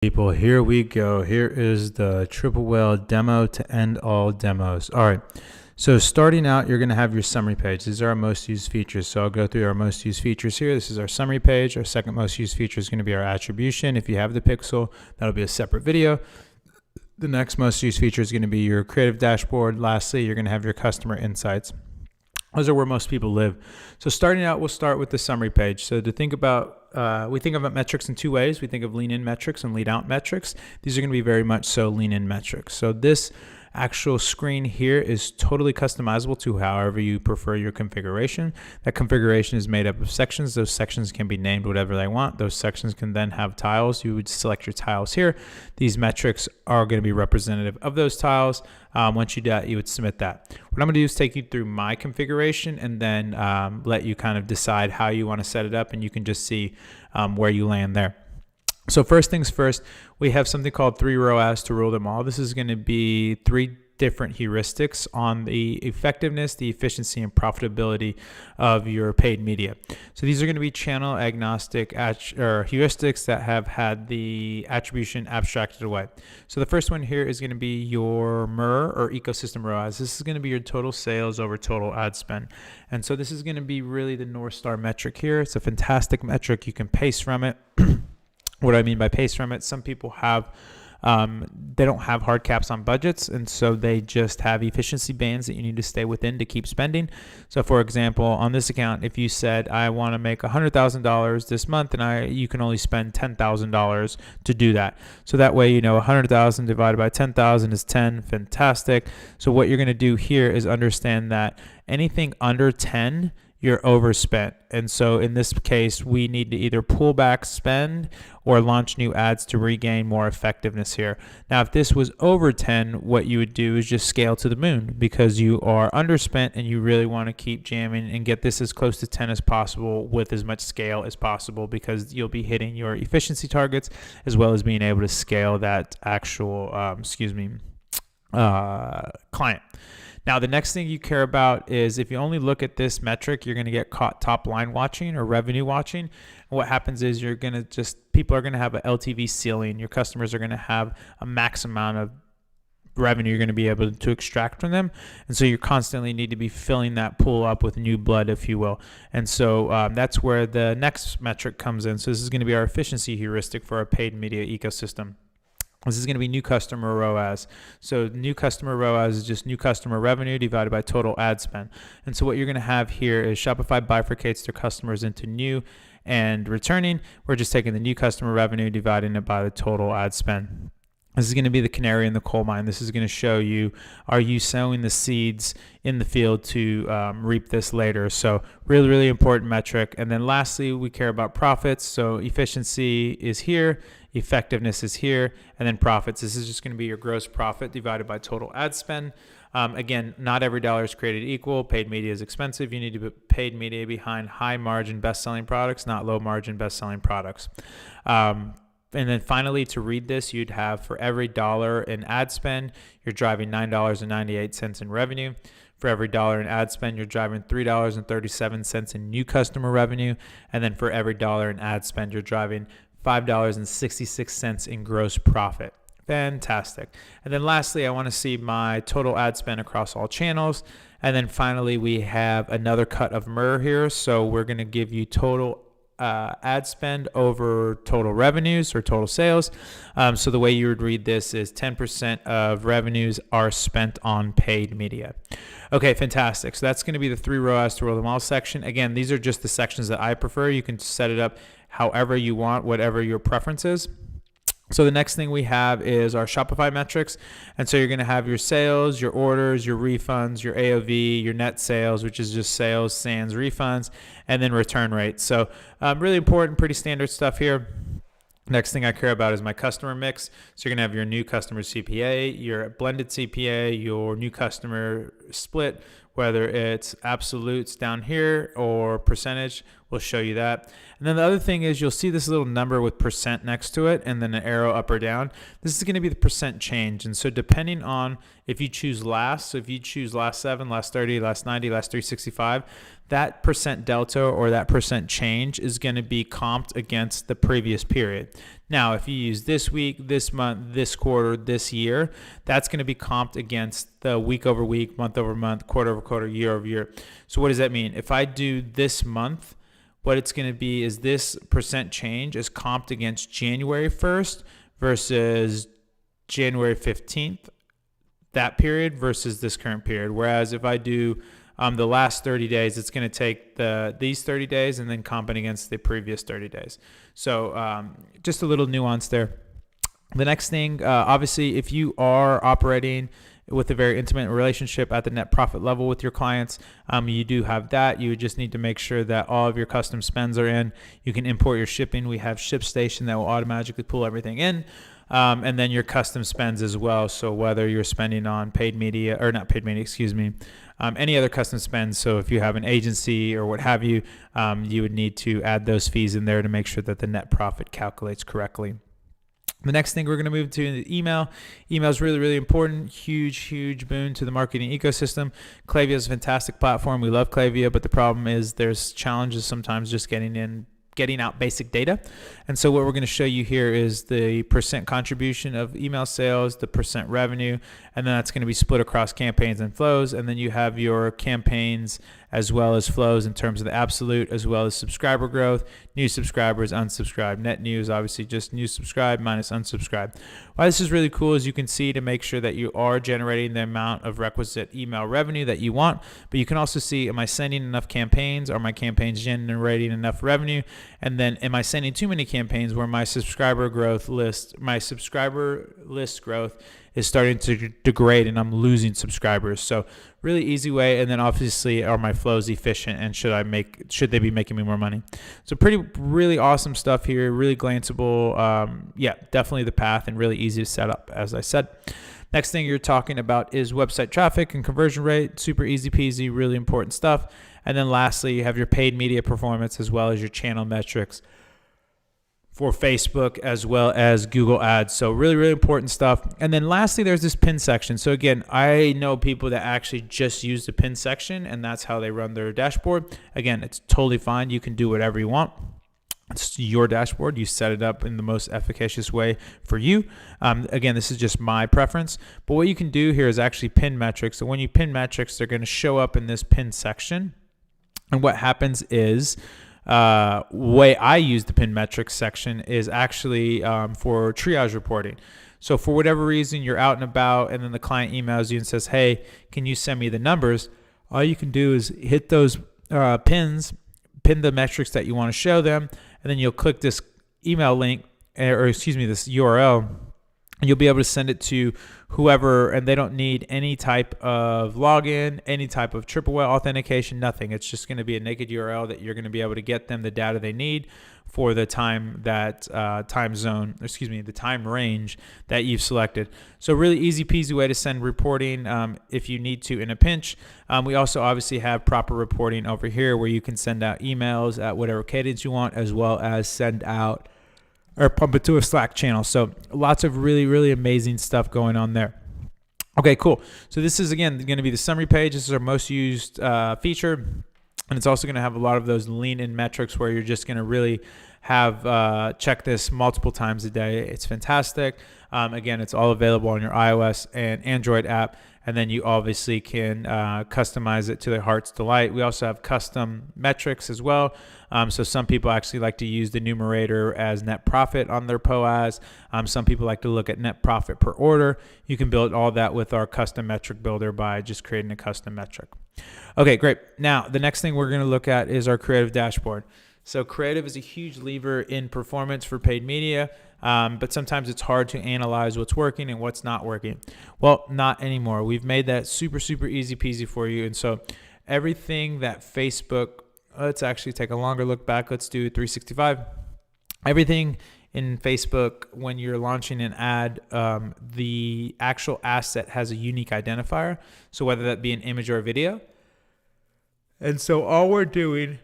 People, here we go. Here is the triple whale demo to end all demos. All right. So starting out, you're going to have your summary page. These are our most used features. So I'll go through our most used features here. This is our summary page. Our second most used feature is going to be our attribution. If you have the pixel, that'll be a separate video. The next most used feature is going to be your creative dashboard. Lastly, you're going to have your customer insights. Those are where most people live. So starting out, we'll start with the summary page. So to think about, we think about metrics in two ways. We think of lean in metrics and lean out metrics. These are going to be very much so lean in metrics. So this actual screen here is totally customizable to however you prefer your configuration. That configuration is made up of sections. Those sections can be named whatever they want. Those sections can then have tiles. You would select your tiles here. These metrics are going to be representative of those tiles. Once you do that, you would submit that. What I'm going to do is take you through my configuration and then let you kind of decide how you want to set it up, and you can just see where you land there. So first things first, we have something called 3 ROAS to rule them all. This is going to be 3 different heuristics on the effectiveness, the efficiency, and profitability of your paid media. So these are going to be channel agnostic heuristics that have had the attribution abstracted away. So the first one here is going to be your MER or ecosystem ROAS. This is going to be your total sales over total ad spend. And so this is going to be really the North Star metric here. It's a fantastic metric. You can pace from it. What I mean by pace from it, some people have, they don't have hard caps on budgets, and so they just have efficiency bands that you need to stay within to keep spending. So for example, on this account, if you said, I want to make $100,000 this month, and you can only spend $10,000 to do that. So that way, you know, 100,000 divided by 10,000 is 10, fantastic. So what you're going to do here is understand that anything under 10, you're overspent. And so in this case, we need to either pull back spend or launch new ads to regain more effectiveness here. Now, if this was over 10, what you would do is just scale to the moon because you are underspent and you really want to keep jamming and get this as close to 10 as possible with as much scale as possible, because you'll be hitting your efficiency targets as well as being able to scale that actual, client. Now, the next thing you care about is if you only look at this metric, you're going to get caught top line watching or revenue watching. And what happens is people are going to have an LTV ceiling. Your customers are going to have a max amount of revenue you're going to be able to extract from them. And so you constantly need to be filling that pool up with new blood, if you will. And so that's where the next metric comes in. So this is going to be our efficiency heuristic for our paid media ecosystem. This is going to be new customer ROAS. So new customer ROAS is just new customer revenue divided by total ad spend. And so what you're going to have here is Shopify bifurcates their customers into new and returning. We're just taking the new customer revenue, dividing it by the total ad spend. This is going to be the canary in the coal mine. This is going to show you, are you sowing the seeds in the field to reap this later? So really, really important metric. And then lastly, we care about profits. So efficiency is here, effectiveness is here, and then profits. This is just going to be your gross profit divided by total ad spend. Again, not every dollar is created equal. Paid media is expensive. You need to put paid media behind high margin best-selling products, not low margin best-selling products. And then finally, to read this, you'd have for every dollar in ad spend, you're driving $9.98 in revenue. For every dollar in ad spend, you're driving $3.37 in new customer revenue. And then for every dollar in ad spend, you're driving $5.66 in gross profit. Fantastic. And then lastly, I want to see my total ad spend across all channels. And then finally, we have another cut of MER here. So we're going to give you total ad spend over total revenues or total sales. So the way you would read this is 10% of revenues are spent on paid media. Okay, fantastic. So that's going to be the 3 ROAS to rule them all section. Again, these are just the sections that I prefer. You can set it up however you want, whatever your preference is. So the next thing we have is our Shopify metrics. And so you're going to have your sales, your orders, your refunds, your AOV, your net sales, which is just sales, sans refunds, and then return rates. So really important, pretty standard stuff here. Next thing I care about is my customer mix. So you're going to have your new customer CPA, your blended CPA, your new customer split, whether it's absolutes down here or percentage, we'll show you that. And then the other thing is you'll see this little number with percent next to it and then an arrow up or down. This is going to be the percent change. And so depending on if you choose last, so if you choose last 7, last 30, last 90, last 365, that percent delta or that percent change is going to be comped against the previous period. Now, if you use this week, this month, this quarter, this year, that's going to be comped against the week over week, month over month, quarter over quarter, year over year. So what does that mean? If I do this month, what it's going to be is this percent change is comped against January 1st versus January 15th, that period versus this current period. Whereas if I do the last 30 days, it's going to take these 30 days and then comp it against the previous 30 days. So just a little nuance there. The next thing, obviously, if you are operating with a very intimate relationship at the net profit level with your clients, you do have that. You just need to make sure that all of your custom spends are in. You can import your shipping. We have ShipStation that will automatically pull everything in. And then your custom spends as well. So whether you're spending on paid media or not paid media, any other custom spends. So if you have an agency or what have you, you would need to add those fees in there to make sure that the net profit calculates correctly. The next thing we're going to move to is email. Email is really, really important. Huge boon to the marketing ecosystem. Klaviyo is a fantastic platform. We love Klaviyo, but the problem is there's challenges sometimes just getting out basic data. And so what we're going to show you here is the percent contribution of email sales, the percent revenue, and then that's going to be split across campaigns and flows. And then you have your campaigns as well as flows in terms of the absolute, as well as subscriber growth, new subscribers, unsubscribed, net news, obviously just new subscribed minus unsubscribed. Why this is really cool is you can see to make sure that you are generating the amount of requisite email revenue that you want, but you can also see, am I sending enough campaigns? Are my campaigns generating enough revenue? And then am I sending too many campaigns where my subscriber list growth is starting to degrade and I'm losing subscribers? So really easy way. And then obviously, are my flows efficient and should they be making me more money? So really awesome stuff here, really glanceable. Definitely the path and really easy to set up, as I said. Next thing you're talking about is website traffic and conversion rate. Super easy peasy, really important stuff. And then lastly, you have your paid media performance as well as your channel metrics for Facebook as well as Google Ads. So really, really important stuff. And then lastly, there's this pin section. So again, I know people that actually just use the pin section and that's how they run their dashboard. Again, it's totally fine. You can do whatever you want. It's your dashboard. You set it up in the most efficacious way for you. Again, this is just my preference. But what you can do here is actually pin metrics. So when you pin metrics, they're going to show up in this pin section. And what happens is, way I use the pin metrics section is actually for triage reporting. So for whatever reason, you're out and about and then the client emails you and says, hey, can you send me the numbers? All you can do is hit those pin the metrics that you want to show them, and then you'll click this email link, this URL, and you'll be able to send it to whoever, and they don't need any type of login, any type of triple web authentication, nothing. It's just going to be a naked URL that you're going to be able to get them the data they need for the time the time range that you've selected. So really easy peasy way to send reporting if you need to in a pinch. We also obviously have proper reporting over here where you can send out emails at whatever cadence you want, as well as send out or pump it to a Slack channel. So lots of really, really amazing stuff going on there. Okay, cool. So this is, again, going to be the summary page. This is our most used feature. And it's also going to have a lot of those lean-in metrics where you're just going to really have check this multiple times a day. It's fantastic. Again, it's all available on your iOS and Android app. And then you obviously can customize it to their heart's delight. We also have custom metrics as well. So some people actually like to use the numerator as net profit on their POAS. Some people like to look at net profit per order. You can build all that with our custom metric builder by just creating a custom metric. Okay, great. Now, the next thing we're going to look at is our creative dashboard. So creative is a huge lever in performance for paid media, but sometimes it's hard to analyze what's working and what's not working. Well, not anymore. We've made that super, super easy peasy for you. And so everything that Facebook, let's actually take a longer look back. Let's do 365. Everything in Facebook, when you're launching an ad, the actual asset has a unique identifier. So whether that be an image or a video. And so all we're doing,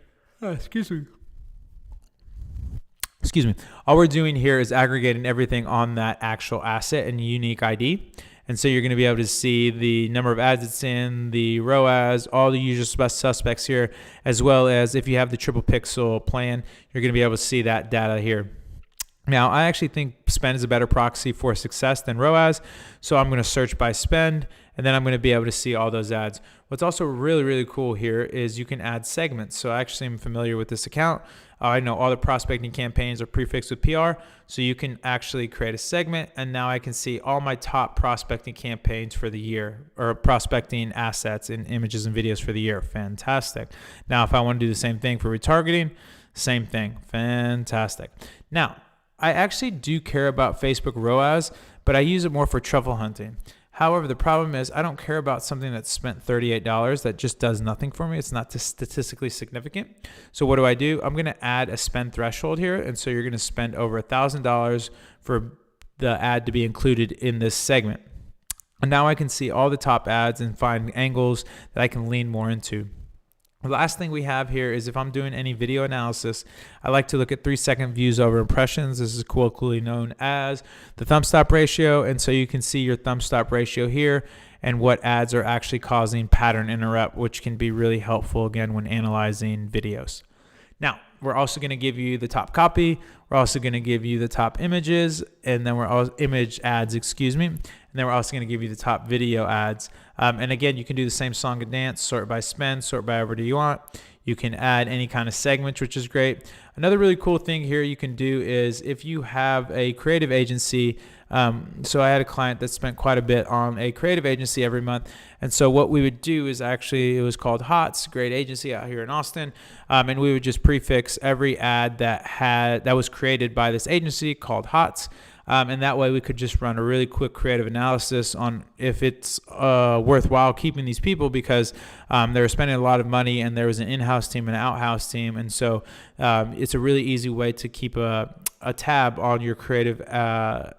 all we're doing here is aggregating everything on that actual asset and unique ID. And so you're going to be able to see the number of ads it's in, the ROAS, all the usual suspects here, as well as if you have the triple pixel plan, you're going to be able to see that data here. Now, I actually think spend is a better proxy for success than ROAS. So I'm going to search by spend, and then I'm going to be able to see all those ads. What's also really, really cool here is you can add segments. So I actually am familiar with this account. I know all the prospecting campaigns are prefixed with PR. So you can actually create a segment, and now I can see all my top prospecting campaigns for the year, or prospecting assets and images and videos for the year. Fantastic. Now, if I want to do the same thing for retargeting, same thing. Fantastic. Now, I actually do care about Facebook ROAS, but I use it more for truffle hunting. However, the problem is I don't care about something that's spent $38 that just does nothing for me. It's not statistically significant. So what do? I'm going to add a spend threshold here. And so you're going to spend over $1,000 for the ad to be included in this segment. And now I can see all the top ads and find angles that I can lean more into. The last thing we have here is if I'm doing any video analysis, I like to look at 3-second views over impressions. This is colloquially known as the thumb stop ratio. And so you can see your thumb stop ratio here and what ads are actually causing pattern interrupt, which can be really helpful again when analyzing videos. Now, we're also going to give you the top copy. We're also going to give you the top images, and then we're also image ads, and then we're also going to give you the top video ads. And again, you can do the same song and dance, sort by spend, sort by whatever you want. You can add any kind of segments, which is great. Another really cool thing here you can do is if you have a creative agency. So I had a client that spent quite a bit on a creative agency every month. And so what we would do is actually, it was called HOTS, great agency out here in Austin. And we would just prefix every ad that was created by this agency called HOTS. And that way we could just run a really quick creative analysis on if it's worthwhile keeping these people, because they were spending a lot of money and there was an in-house team and an out-house team. And so it's a really easy way to keep a tab on your creative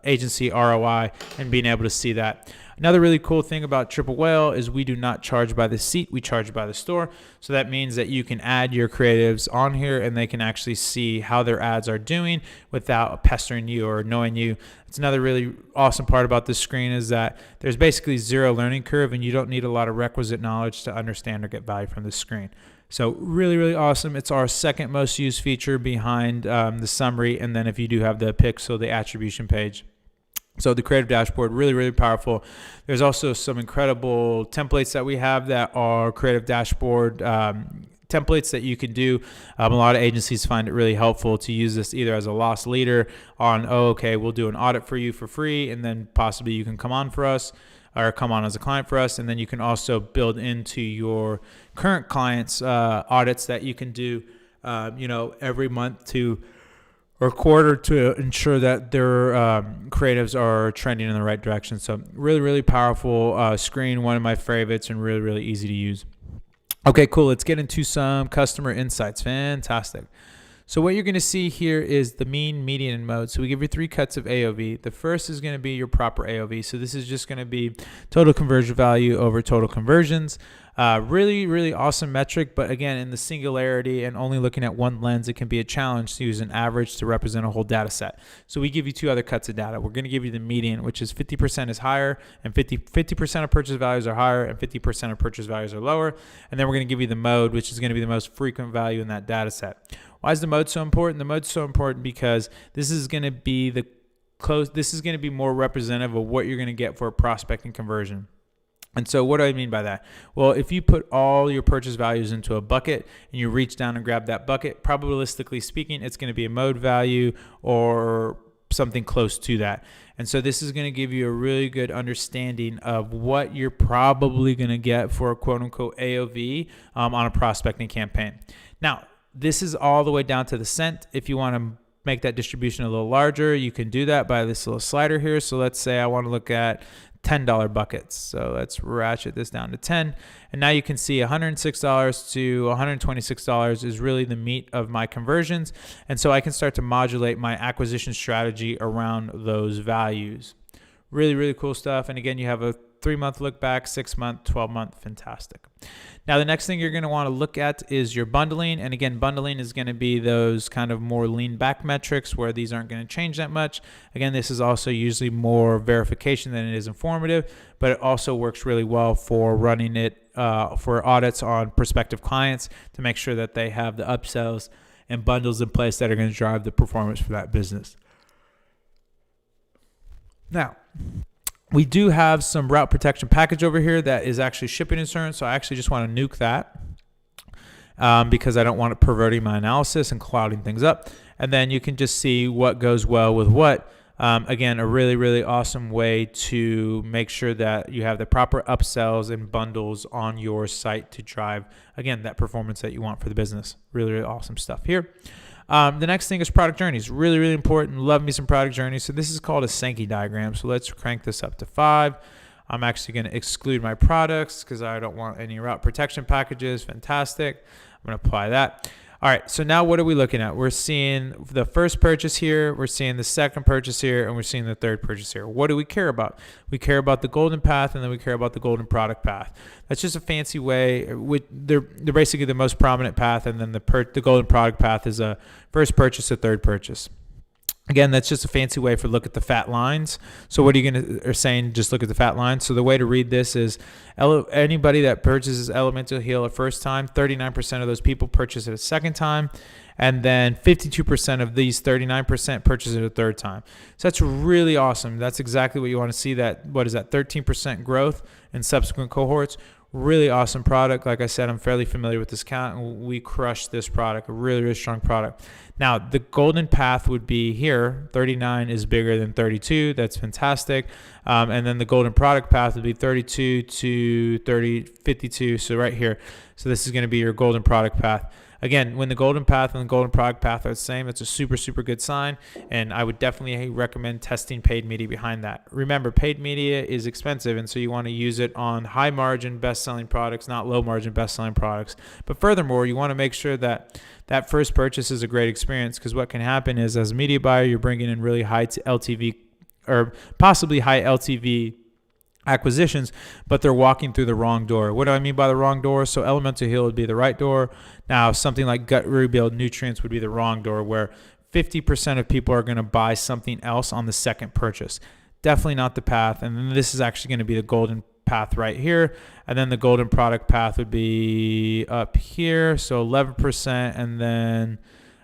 agency ROI and being able to see that. Another really cool thing about Triple Whale is we do not charge by the seat, we charge by the store. So that means that you can add your creatives on here and they can actually see how their ads are doing without pestering you or annoying you. It's another really awesome part about this screen is that there's basically zero learning curve and you don't need a lot of requisite knowledge to understand or get value from this screen. So really, really awesome. It's our second most used feature behind the summary. And then if you do have the pixel, the attribution page. So the creative dashboard, really, really powerful. There's also some incredible templates that we have that are creative dashboard templates that you can do. A lot of agencies find it really helpful to use this either as a loss leader on, we'll do an audit for you for free, and then possibly you can come on for us or come on as a client for us. And then you can also build into your current clients audits that you can do, every month or quarter to ensure that their creatives are trending in the right direction. So really, really powerful screen, one of my favorites, and really, really easy to use. Okay, cool. Let's get into some customer insights. Fantastic. So what you're going to see here is the mean, median, and mode. So we give you 3 cuts of AOV. The first is going to be your proper AOV. So this is just going to be total conversion value over total conversions. Really, really awesome metric. But again, in the singularity and only looking at one lens, it can be a challenge to use an average to represent a whole data set. So we give you 2 other cuts of data. We're going to give you the median, which is 50% is higher and 50% of purchase values are higher and 50% of purchase values are lower. And then we're going to give you the mode, which is going to be the most frequent value in that data set. Why is the mode so important? The mode's so important because this is going to be more representative of what you're going to get for a prospecting conversion. And so what do I mean by that? Well, if you put all your purchase values into a bucket and you reach down and grab that bucket, probabilistically speaking, it's going to be a mode value or something close to that. And so this is going to give you a really good understanding of what you're probably going to get for a quote unquote AOV on a prospecting campaign. Now, this is all the way down to the cent. If you want to make that distribution a little larger, you can do that by this little slider here. So let's say I want to look at $10 buckets. So let's ratchet this down to 10. And now you can see $106 to $126 is really the meat of my conversions. And so I can start to modulate my acquisition strategy around those values. Really, really cool stuff. And again, you have a 3-month look back, 6-month, 12-month, fantastic. Now, the next thing you're going to want to look at is your bundling. And again, bundling is going to be those kind of more lean back metrics where these aren't going to change that much. Again, this is also usually more verification than it is informative, but it also works really well for running it for audits on prospective clients to make sure that they have the upsells and bundles in place that are going to drive the performance for that business. Now, we do have some route protection package over here that is actually shipping insurance. So I actually just want to nuke that because I don't want it perverting my analysis and clouding things up. And then you can just see what goes well with what. Again, a really, really awesome way to make sure that you have the proper upsells and bundles on your site to drive, again, that performance that you want for the business. Really, really awesome stuff here. The next thing is product journeys. Really, really important. Love me some product journeys. So this is called a Sankey diagram. So let's crank this up to 5. I'm actually going to exclude my products because I don't want any route protection packages. Fantastic. I'm going to apply that. All right, so now what are we looking at? We're seeing the first purchase here, we're seeing the second purchase here, and we're seeing the third purchase here. What do we care about? We care about the golden path, and then we care about the golden product path. That's just a fancy way. They're basically the most prominent path, and then the golden product path is a first purchase, a third purchase. Again, that's just a fancy way for look at the fat lines. So what are you going to saying? Just look at the fat lines. So the way to read this is anybody that purchases Elemental Heal a first time, 39% of those people purchase it a second time. And then 52% of these 39% purchase it a third time. So that's really awesome. That's exactly what you want to see. That, what is that, 13% growth in subsequent cohorts. Really awesome product. Like I said, I'm fairly familiar with this account, and we crushed this product. A really, really strong product. Now, the golden path would be here. 39 is bigger than 32. That's fantastic. And then the golden product path would be 32 to 52. So right here. So this is going to be your golden product path. Again, when the golden path and the golden product path are the same, it's a super, super good sign. And I would definitely recommend testing paid media behind that. Remember, paid media is expensive, and so you want to use it on high margin, best-selling products, not low margin, best-selling products. But furthermore, you want to make sure that that first purchase is a great experience, because what can happen is, as a media buyer, you're bringing in really high LTV or possibly high LTV acquisitions, but they're walking through the wrong door. What do I mean by the wrong door? So Elemental Heal would be the right door. Now, something like Gut Rebuild Nutrients would be the wrong door, where 50% of people are going to buy something else on the second purchase. Definitely not the path. And then this is actually going to be the golden path right here. And then the golden product path would be up here. So 11% and then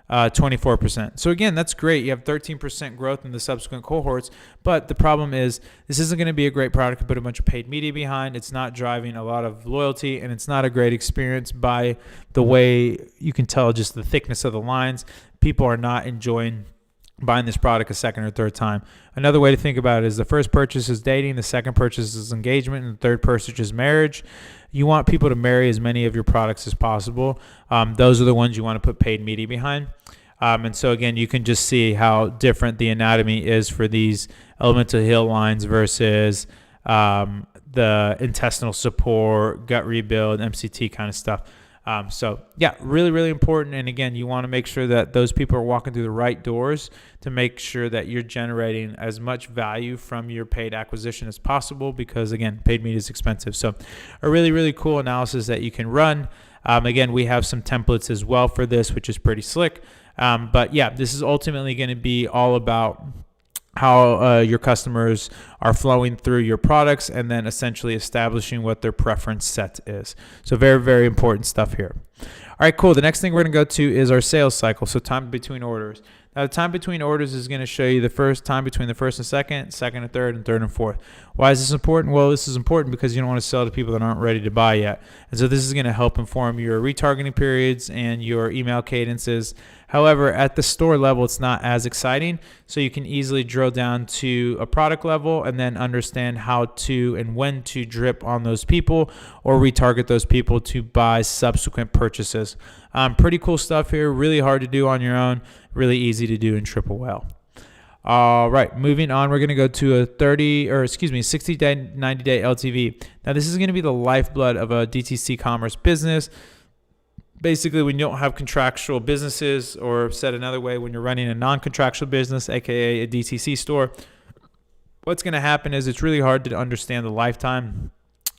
24%. So again, that's great. You have 13% growth in the subsequent cohorts, but the problem is this isn't going to be a great product to put a bunch of paid media behind. It's not driving a lot of loyalty, and it's not a great experience. By the way, you can tell just the thickness of the lines. People are not enjoying buying this product a second or third time. Another way to think about it is the first purchase is dating, the second purchase is engagement, and the third purchase is marriage. You want people to marry as many of your products as possible. Those are the ones you want to put paid media behind. And so again, you can just see how different the anatomy is for these Elemental Heal lines versus the intestinal support, gut rebuild, MCT kind of stuff. So yeah, really, really important. And again, you want to make sure that those people are walking through the right doors to make sure that you're generating as much value from your paid acquisition as possible, because again, paid media is expensive. So a really, really cool analysis that you can run. Again, we have some templates as well for this, which is pretty slick. But yeah, this is ultimately going to be all about how your customers are flowing through your products, and then essentially establishing what their preference set is. So very, very important stuff here. All right, cool. The next thing we're going to go to is our sales cycle. So time between orders. Now, the time between orders is going to show you the first time between the first and second and third, and third and fourth. Why is this important? Well, this is important because you don't want to sell to people that aren't ready to buy yet. And so this is going to help inform your retargeting periods and your email cadences. However, at the store level, it's not as exciting. So you can easily drill down to a product level and then understand how to and when to drip on those people or retarget those people to buy subsequent purchases. Pretty cool stuff here. Really hard to do on your own. Really easy to do in Triple Whale. All right, moving on, we're going to go to a 60-day, 90-day LTV. Now, this is going to be the lifeblood of a DTC commerce business. Basically, when you don't have contractual businesses, or said another way, when you're running a non-contractual business, aka a DTC store, what's going to happen is it's really hard to understand the lifetime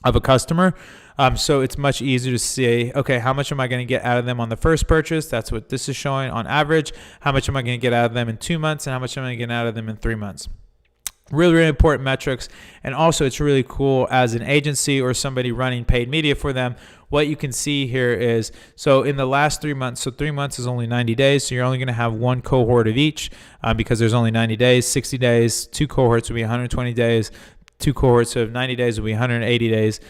of a customer. So it's much easier to say, okay, how much am I going to get out of them on the first purchase? That's what this is showing on average. How much am I going to get out of them in 2 months, and how much am I going to get out of them in 3 months? Really, really important metrics. And also it's really cool as an agency or somebody running paid media for them. What you can see here is, so in the last 3 months, so 3 months is only 90 days. So you're only going to have one cohort of each because there's only 90 days, 60 days, 2 cohorts will be 120 days. 2 cohorts of 90 days will be 180 days.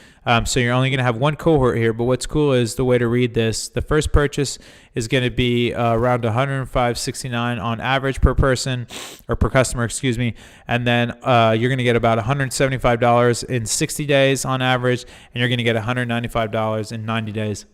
So you're only going to have one cohort here. But what's cool is the way to read this. The first purchase is going to be around $105.69 on average per person or per customer, excuse me. And then you're going to get about $175 in 60 days on average, and you're going to get $195 in 90 days.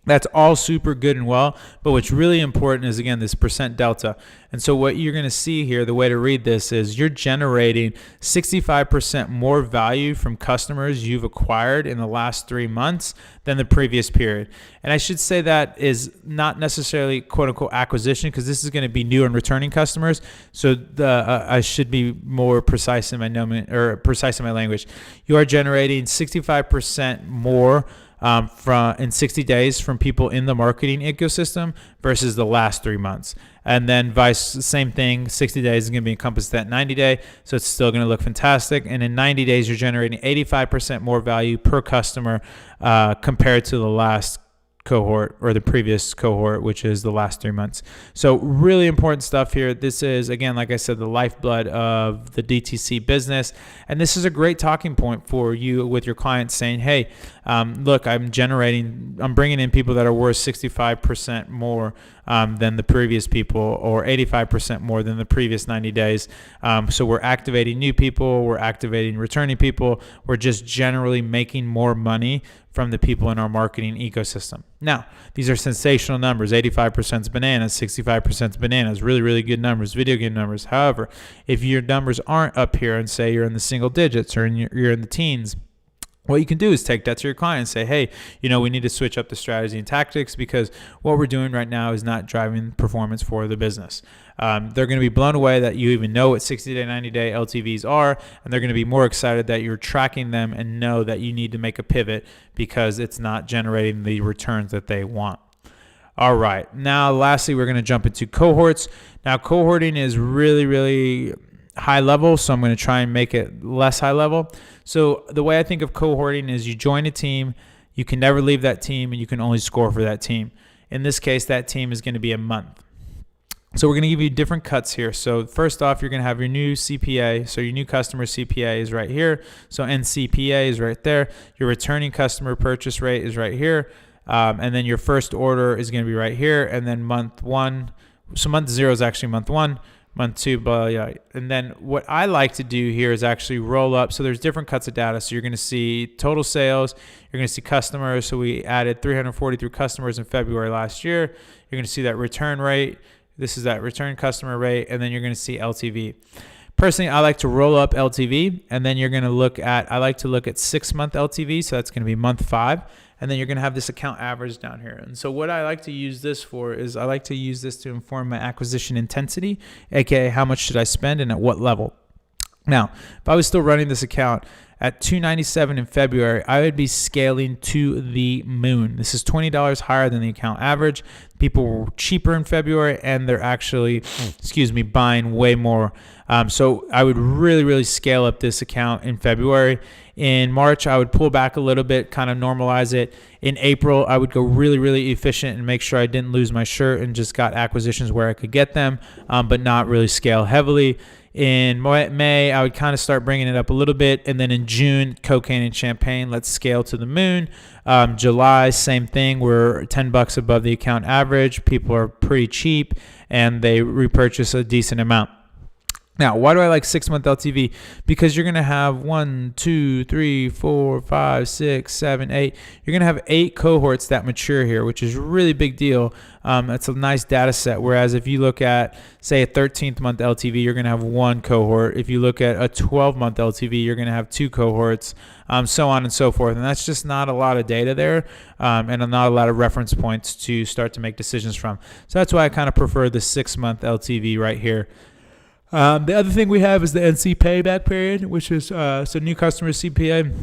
That's all super good and well, but what's really important is, again, this percent delta. And so what you're going to see here, the way to read this is you're generating 65% more value from customers you've acquired in the last 3 months than the previous period. And I should say that is not necessarily quote unquote acquisition, because this is going to be new and returning customers. So I should be more precise in my language. You are generating 65% more in 60 days from people in the marketing ecosystem versus the last 3 months. And then same thing, 60 days is going to be encompassed that 90 day. So it's still going to look fantastic. And in 90 days, you're generating 85% more value per customer compared to the last cohort or the previous cohort, which is the last 3 months. So really important stuff here. This is, again, like I said, the lifeblood of the DTC business. And this is a great talking point for you with your clients saying, hey, look, I'm bringing in people that are worth 65% more than the previous people, or 85% more than the previous 90 days. So we're activating new people, we're activating returning people, we're just generally making more money from the people in our marketing ecosystem. Now, these are sensational numbers. 85% is bananas, 65% is bananas, really, really good numbers, video game numbers. However, if your numbers aren't up here and say you're in the single digits or you're in the teens, what you can do is take that to your client and say, hey, we need to switch up the strategy and tactics because what we're doing right now is not driving performance for the business. They're going to be blown away that you even know what 60-day, 90-day LTVs are, and they're going to be more excited that you're tracking them and know that you need to make a pivot because it's not generating the returns that they want. All right. Now, lastly, we're going to jump into cohorts. Now, cohorting is really, really high level, so I'm going to try and make it less high level. So the way I think of cohorting is you join a team, you can never leave that team, and you can only score for that team. In this case, that team is going to be a month. So we're going to give you different cuts here. So first off, you're going to have your new CPA. So your new customer CPA is right here. So NCPA is right there. Your returning customer purchase rate is right here. And then your first order is going to be right here. And then month 1. So month 0 is actually month 1. Month 2, yeah. And then what I like to do here is actually roll up. So there's different cuts of data. So you're going to see total sales. You're going to see customers. So we added 343 customers in February last year. You're going to see that return rate. This is that return customer rate. And then you're going to see LTV. Personally, I like to roll up LTV. And then you're going to I like to look at 6-month LTV. So that's going to be month 5. And then you're going to have this account average down here. And so what I like to use this for is I like to use this to inform my acquisition intensity, aka how much should I spend and at what level. Now, if I was still running this account at $297 in February, I would be scaling to the moon. This is $20 higher than the account average. People were cheaper in February, and they're actually, buying way more. So I would really, really scale up this account in February. In March, I would pull back a little bit, kind of normalize it. In April, I would go really, really efficient and make sure I didn't lose my shirt and just got acquisitions where I could get them, but not really scale heavily. In May, I would kind of start bringing it up a little bit. And then in June, cocaine and champagne, let's scale to the moon. July, same thing. We're $10 above the account average. People are pretty cheap, and they repurchase a decent amount. Now, why do I like 6-month LTV? Because you're going to have 1, 2, 3, 4, 5, 6, 7, 8. You're going to have 8 cohorts that mature here, which is a really big deal. That's a nice data set. Whereas if you look at, say, a 13th month LTV, you're going to have 1 cohort. If you look at a 12-month LTV, you're going to have 2 cohorts, so on and so forth. And that's just not a lot of data there, and not a lot of reference points to start to make decisions from. So that's why I kind of prefer the 6-month LTV right here. The other thing we have is the NC payback period, which is so new customer CPA.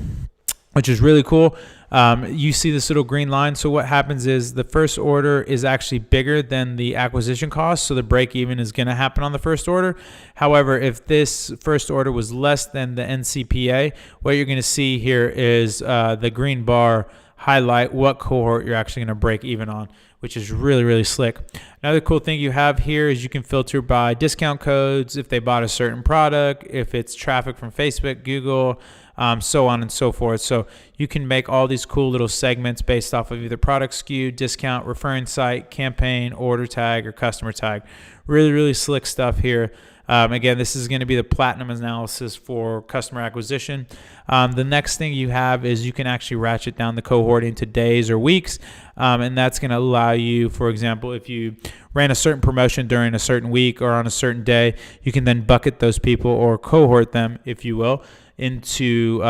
which is really cool. You see this little green line. So what happens is the first order is actually bigger than the acquisition cost. So the break even is going to happen on the first order. However, if this first order was less than the NCPA, what you're going to see here is the green bar highlight what cohort you're actually going to break even on, which is really, really slick. Another cool thing you have here is you can filter by discount codes, if they bought a certain product, if it's traffic from Facebook, Google, so on and so forth. So you can make all these cool little segments based off of either product SKU, discount, referring site, campaign, order tag, or customer tag. Really, really slick stuff here. Again, this is going to be the platinum analysis for customer acquisition. The next thing you have is you can actually ratchet down the cohorting to days or weeks, and that's going to allow you, for example, if you ran a certain promotion during a certain week or on a certain day, you can then bucket those people or cohort them, if you will, into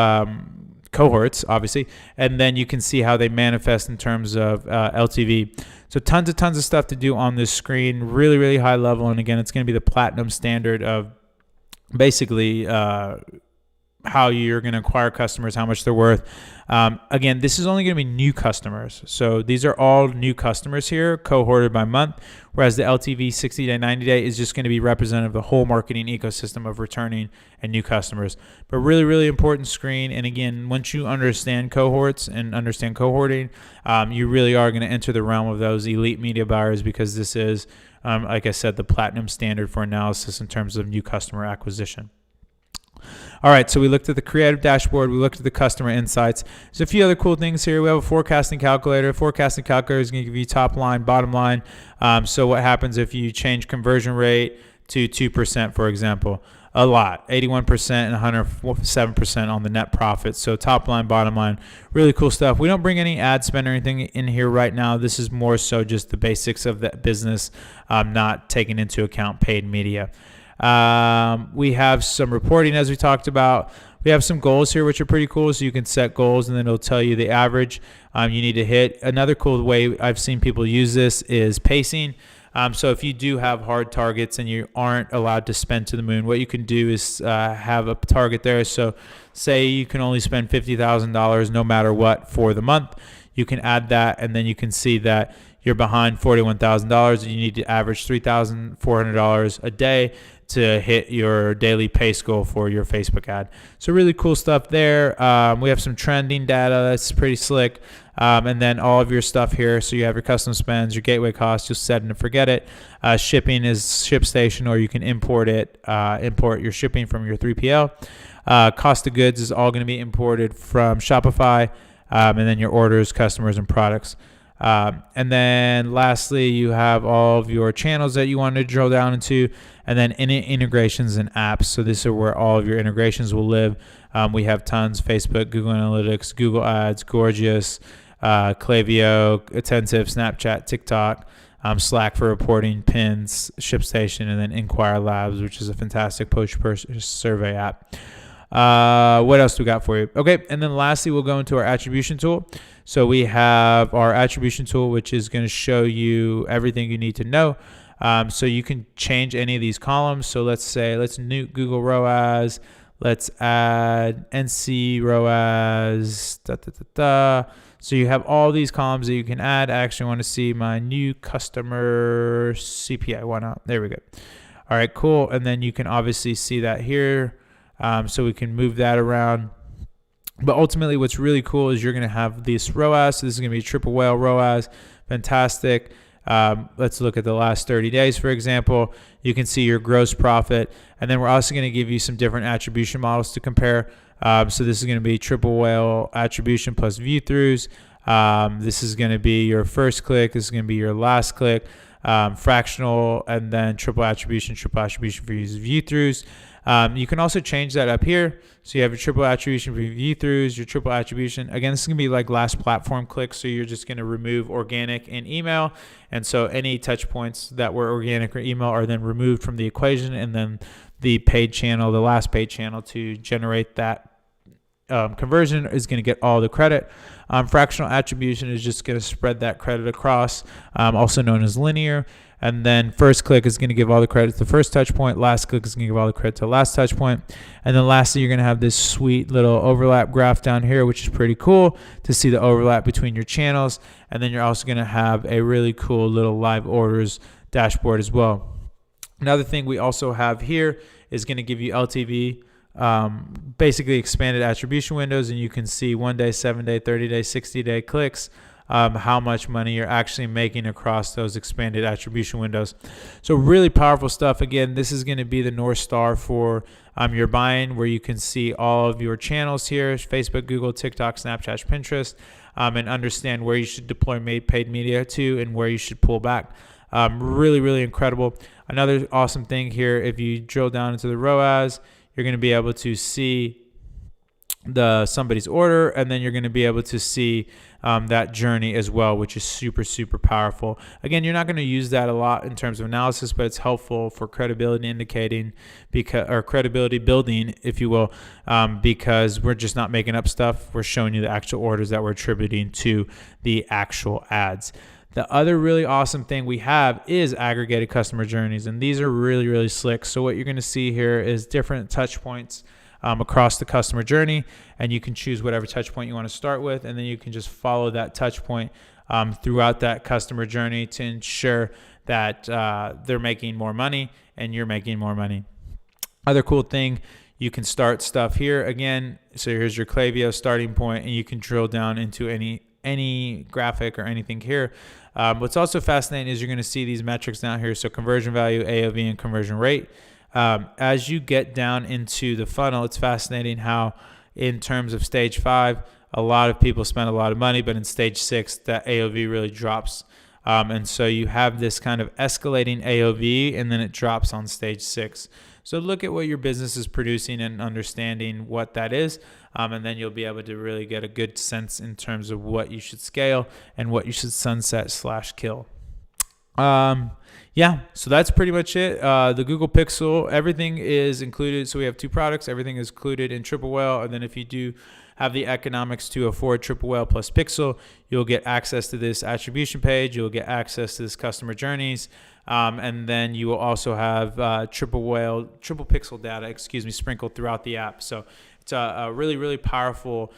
cohorts, obviously, and then you can see how they manifest in terms of LTV. So tons of stuff to do on this screen, really, really high level. And again, it's going to be the platinum standard of basically how you're going to acquire customers, how much they're worth. Again, this is only going to be new customers. So these are all new customers here, cohorted by month, whereas the LTV 60-day, 90-day is just going to be representative of the whole marketing ecosystem of returning and new customers. But really, really important screen. And again, once you understand cohorts and understand cohorting, you really are going to enter the realm of those elite media buyers, because this is, like I said, the platinum standard for analysis in terms of new customer acquisition. All right, so we looked at the creative dashboard. We looked at the customer insights. There's a few other cool things here. We have a forecasting calculator. Forecasting calculator is going to give you top line, bottom line. So what happens if you change conversion rate to 2%, for example? A lot, 81% and 107% on the net profit. So top line, bottom line, really cool stuff. We don't bring any ad spend or anything in here right now. This is more so just the basics of the business, not taking into account paid media. We have some reporting, as we talked about. We have some goals here, which are pretty cool. So you can set goals, and then it'll tell you the average you need to hit. Another cool way I've seen people use this is pacing. So if you do have hard targets and you aren't allowed to spend to the moon, what you can do is have a target there. So say you can only spend $50,000 no matter what for the month. You can add that, and then you can see that you're behind $41,000 and you need to average $3,400 a day to hit your daily pace goal for your Facebook ad. So really cool stuff there. We have some trending data that's pretty slick. And then all of your stuff here. So you have your custom spends, your gateway costs, just set it and forget it. Shipping is ShipStation, or you can import it, import your shipping from your 3PL. Cost of goods is all going to be imported from Shopify. And then your orders, customers, and products. And then lastly, you have all of your channels that you want to drill down into, and then integrations and apps. So this is where all of your integrations will live. We have tons: Facebook, Google Analytics, Google Ads, Gorgias, Klaviyo, Attentive, Snapchat, TikTok, Slack for reporting, Pins, ShipStation, and then Inquire Labs, which is a fantastic post-purchase survey app. What else do we got for you? Okay, and then lastly, we'll go into our attribution tool. So we have our attribution tool, which is going to show you everything you need to know. So you can change any of these columns. So let's say, let's nuke Google ROAS. Let's add NC ROAS. So you have all these columns that you can add. I actually want to see my new customer CPI. Why not? There we go. All right, cool. And then you can obviously see that here. So we can move that around. But ultimately, what's really cool is you're going to have this ROAS. So this is going to be triple whale ROAS. Fantastic. Let's look at the last 30 days, for example. You can see your gross profit. And then we're also going to give you some different attribution models to compare. So this is going to be triple whale attribution plus view throughs. This is going to be your first click. This is going to be your last click. Fractional, and then triple attribution for user view throughs. You can also change that up here. So you have your triple attribution for view throughs, your triple attribution. Again, this is going to be like last platform click. So you're just going to remove organic and email. And so any touch points that were organic or email are then removed from the equation. And then the paid channel, the last paid channel to generate that conversion is going to get all the credit. Fractional attribution is just going to spread that credit across, also known as linear. And then first click is going to give all the credit to the first touch point. Last click is going to give all the credit to the last touch point. And then lastly, you're going to have this sweet little overlap graph down here, which is pretty cool to see the overlap between your channels. And then you're also going to have a really cool little live orders dashboard as well. Another thing we also have here is going to give you LTV, basically expanded attribution windows, and you can see 1 day, 7 day, 30 day, 60 day clicks, how much money you're actually making across those expanded attribution windows. So really powerful stuff. Again, this is going to be the North Star for your buying, where you can see all of your channels here: Facebook, Google, TikTok, Snapchat, Pinterest, and understand where you should deploy paid media to and where you should pull back. Really, really incredible. Another awesome thing here, if you drill down into the ROAS, you're going to be able to see somebody's order, and then you're going to be able to see that journey as well, which is super, super powerful. Again, you're not going to use that a lot in terms of analysis, but it's helpful for credibility indicating, or credibility building, if you will, because we're just not making up stuff. We're showing you the actual orders that we're attributing to the actual ads. The other really awesome thing we have is aggregated customer journeys, and these are really, really slick. So what you're going to see here is different touch points across the customer journey, and you can choose whatever touch point you want to start with, and then you can just follow that touch point throughout that customer journey to ensure that they're making more money and you're making more money. Other cool thing, you can start stuff here again. So here's your Klaviyo starting point, and you can drill down into any graphic or anything here. What's also fascinating is you're going to see these metrics down here. So conversion value, AOV, and conversion rate. As you get down into the funnel, it's fascinating how in terms of stage 5, a lot of people spend a lot of money, but in stage 6, that AOV really drops. And so you have this kind of escalating AOV, and then it drops on stage 6. So look at what your business is producing and understanding what that is. And then you'll be able to really get a good sense in terms of what you should scale and what you should sunset/kill. Yeah, so that's pretty much it. The Google Pixel, everything is included. So we have 2 products. Everything is included in Triple Whale. And then if you do have the economics to afford Triple Whale plus Pixel, you'll get access to this attribution page. You'll get access to this customer journeys. And then you will also have Triple Pixel data, sprinkled throughout the app. So it's a really, really powerful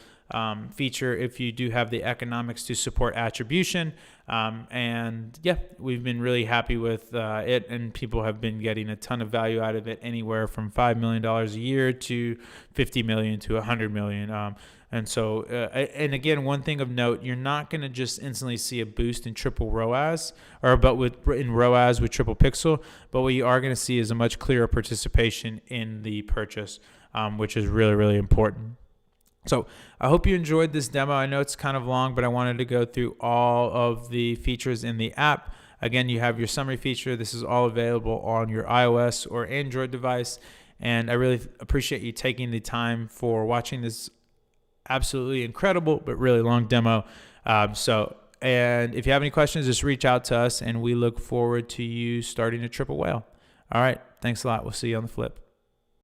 feature if you do have the economics to support attribution. And yeah, we've been really happy with it, and people have been getting a ton of value out of it, anywhere from $5 million a year to $50 million to $100 million. And so, and again, one thing of note, you're not going to just instantly see a boost in triple ROAS, in ROAS with Triple Pixel, but what you are going to see is a much clearer participation in the purchase, which is really, really important. So I hope you enjoyed this demo. I know it's kind of long, but I wanted to go through all of the features in the app. Again, you have your summary feature. This is all available on your iOS or Android device. And I really appreciate you taking the time for watching this absolutely incredible but really long demo. And if you have any questions, just reach out to us, and we look forward to you starting a Triple Whale. All right. Thanks a lot. We'll see you on the flip.